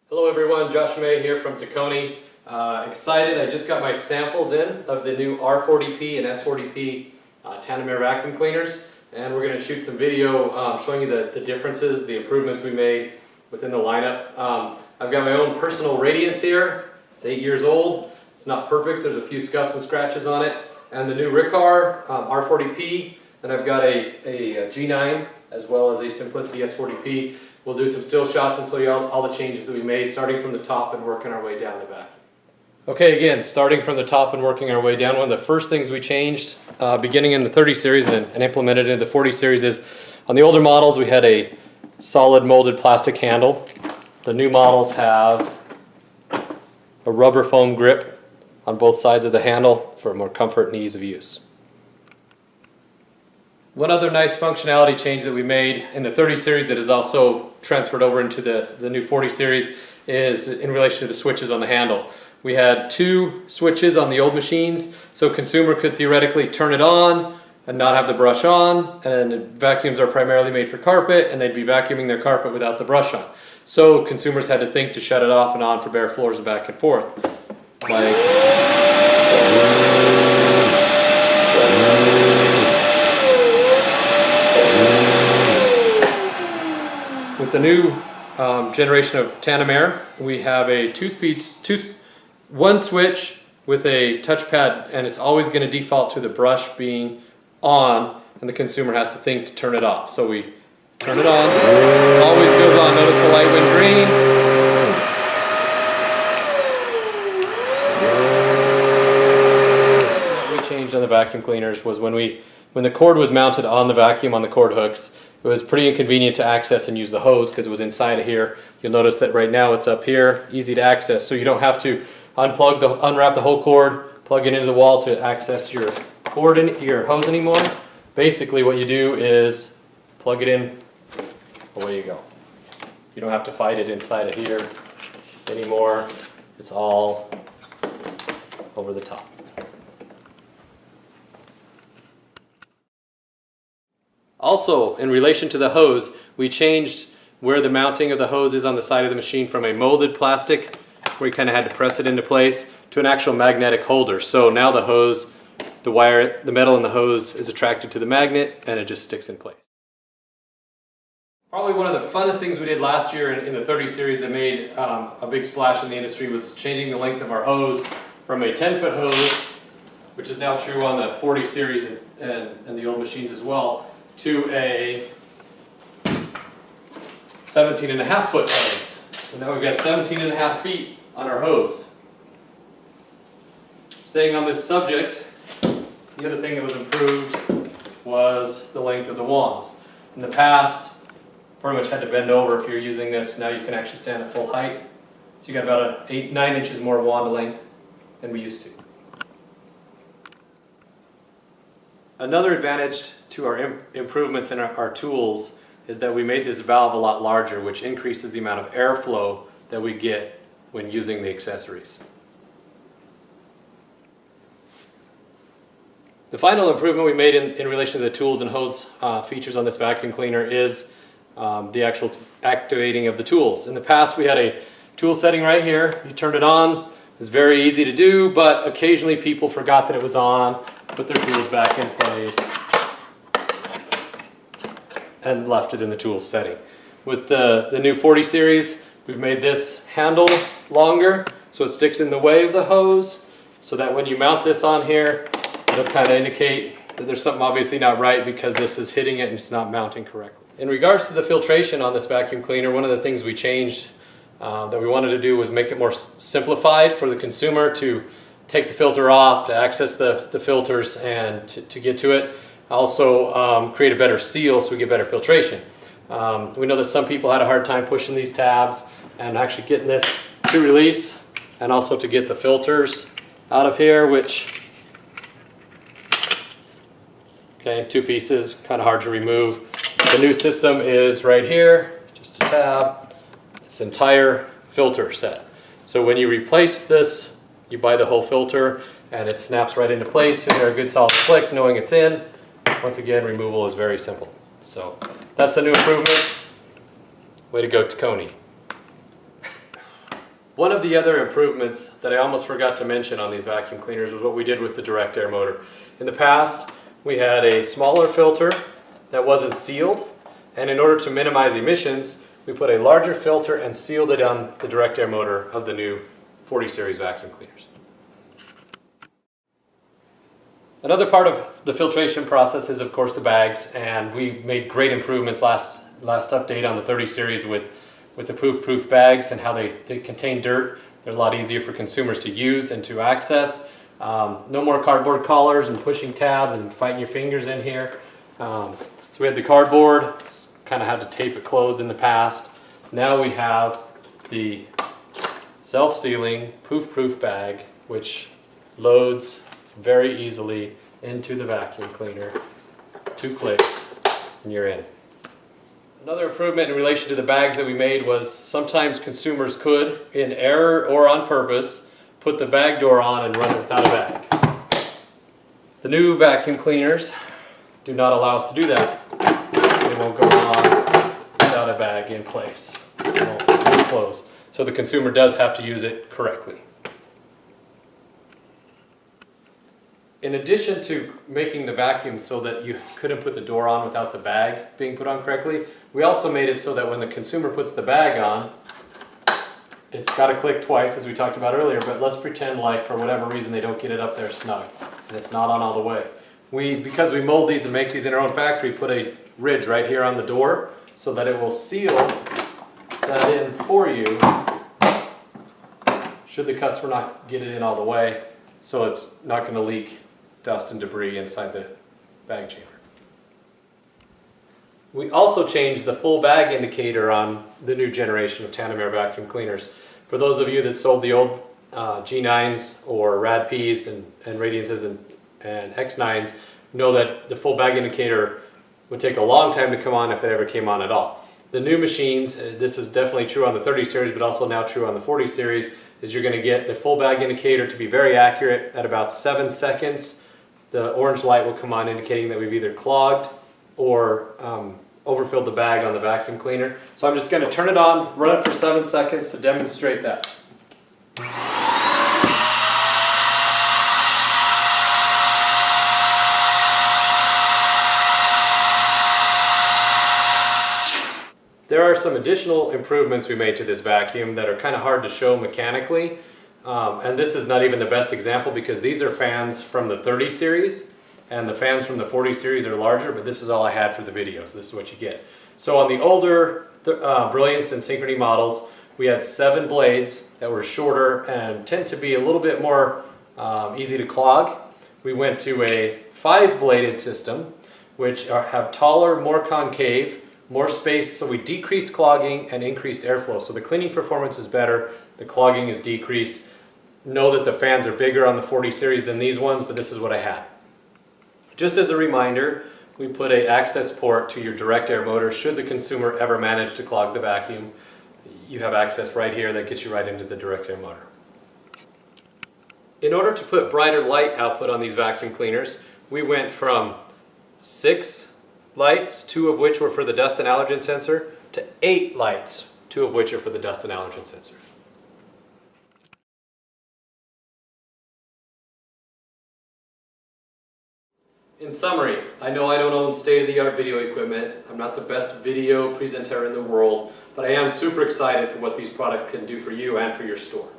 Hello everyone, Josh May here from Tacony. Excited, I just got my samples in of the new R40P and S40P tandem air vacuum cleaners, and we're going to shoot some video showing you the differences, the improvements we made within the lineup. I've got my own personal radiance here. It's 8 years old. It's not perfect, there's a few scuffs and scratches on it. And the new Riccar R40P, and I've got a G9 as well as a Simplicity S40P. We'll do some still shots and show you all the changes that we made, starting from the top and working our way down the vacuum. Okay, again, starting from the top and working our way down, one of the first things we changed beginning in the 30 series and implemented in the 40 series is, on the older models we had a solid molded plastic handle. The new models have a rubber foam grip on both sides of the handle for more comfort and ease of use. One other nice functionality change that we made in the 30 series that is also transferred over into the new 40 series is in relation to the switches on the handle. We had two switches on the old machines, so consumer could theoretically turn it on and not have the brush on, and vacuums are primarily made for carpet and they'd be vacuuming their carpet without the brush on. So consumers had to think to shut it off and on for bare floors and back and forth. With the new generation of tandem air, we have a one switch with a touchpad, and it's always going to default to the brush being on, and the consumer has to think to turn it off. So we turn it on, always goes on. Notice the light went green. What we changed on the vacuum cleaners was when the cord was mounted on the vacuum on the cord hooks, it was pretty inconvenient to access and use the hose because it was inside of here. You'll notice that right now it's up here, easy to access, so you don't have to unwrap the whole cord, plug it into the wall to access your cord in your hose anymore. Basically what you do is plug it in, away you go. You don't have to fight it inside of here anymore. It's all over the top. Also, in relation to the hose, we changed where the mounting of the hose is on the side of the machine from a molded plastic, where you kind of had to press it into place, to an actual magnetic holder. So now the hose, the wire, the metal in the hose is attracted to the magnet and it just sticks in place. Probably one of the funnest things we did last year in the 30 series that made a big splash in the industry was changing the length of our hose from a 10-foot hose, which is now true on the 40 series and the old machines as well, to a 17.5-foot hose. So now we've got 17.5 feet on our hose. Staying on this subject, the other thing that was improved was the length of the wands. In the past, pretty much had to bend over if you're using this. Now you can actually stand at full height. So you got about 9 inches more wand length than we used to. Another advantage to our improvements in our tools is that we made this valve a lot larger, which increases the amount of airflow that we get when using the accessories. The final improvement we made in relation to the tools and hose features on this vacuum cleaner is the actual activating of the tools. In the past we had a tool setting right here. You turned it on. It was very easy to do, but occasionally people forgot that it was on, put their tools back in place, and left it in the tools setting. With the new 40 series, we've made this handle longer so it sticks in the way of the hose, so that when you mount this on here, it'll kind of indicate that there's something obviously not right because this is hitting it and it's not mounting correctly. In regards to the filtration on this vacuum cleaner, one of the things we changed that we wanted to do was make it more simplified for the consumer to take the filter off, to access the filters and to get to it. Also create a better seal so we get better filtration. We know that some people had a hard time pushing these tabs and actually getting this to release, and also to get the filters out of here, which, okay, 2 pieces, kind of hard to remove. The new system is right here, just a tab. It's entire filter set. So when you replace this, you buy the whole filter and it snaps right into place. You'll hear a good solid click knowing it's in. Once again, removal is very simple. So that's a new improvement. Way to go, Tacony. One of the other improvements that I almost forgot to mention on these vacuum cleaners was what we did with the direct air motor. In the past, we had a smaller filter that wasn't sealed, and in order to minimize emissions, we put a larger filter and sealed it on the direct air motor of the new 40 series vacuum cleaners. Another part of the filtration process is, of course, the bags, and we made great improvements last update on the 30 series with the proof bags and how they contain dirt. They're a lot easier for consumers to use and to access. No more cardboard collars and pushing tabs and fighting your fingers in here. So we had the cardboard, kind of had to tape it closed in the past. Now we have the self-sealing proof bag, which loads very easily into the vacuum cleaner. 2 clicks and you're in. Another improvement in relation to the bags that we made was sometimes consumers could, in error or on purpose, put the bag door on and run it without a bag. The new vacuum cleaners do not allow us to do that. They won't go on without a bag in place. It won't close. So the consumer does have to use it correctly. In addition to making the vacuum so that you couldn't put the door on without the bag being put on correctly, we also made it so that when the consumer puts the bag on, it's got to click twice, as we talked about earlier, but let's pretend like for whatever reason they don't get it up there snug and it's not on all the way. Because we mold these and make these in our own factory, put a ridge right here on the door so that it will seal that in for you should the customer not get it in all the way, so it's not going to leak dust and debris inside the bag chamber. We also changed the full bag indicator on the new generation of tandem air vacuum cleaners. For those of you that sold the old G9s or RAD-Ps and Radiances and X9s know that the full bag indicator would take a long time to come on if it ever came on at all. The new machines, this is definitely true on the 30 series but also now true on the 40 series, is you're going to get the full bag indicator to be very accurate at about 7 seconds. The orange light will come on indicating that we've either clogged or overfilled the bag on the vacuum cleaner. So I'm just going to turn it on, run it for 7 seconds to demonstrate that. There are some additional improvements we made to this vacuum that are kind of hard to show mechanically. And this is not even the best example because these are fans from the 30 series and the fans from the 40 series are larger, but this is all I had for the video, so this is what you get. So on the older Brilliance and Synchrony models, we had 7 blades that were shorter and tend to be a little bit more easy to clog. We went to a 5-bladed system, which have taller, more concave, more space, so we decreased clogging and increased airflow. So the cleaning performance is better, the clogging is decreased. Know that the fans are bigger on the 40 series than these ones, but this is what I had. Just as a reminder, we put an access port to your direct air motor. Should the consumer ever manage to clog the vacuum, you have access right here that gets you right into the direct air motor. In order to put brighter light output on these vacuum cleaners, we went from 6 lights, 2 of which were for the dust and allergen sensor, to 8 lights, 2 of which are for the dust and allergen sensor. In summary, I know I don't own state-of-the-art video equipment. I'm not the best video presenter in the world, but I am super excited for what these products can do for you and for your store.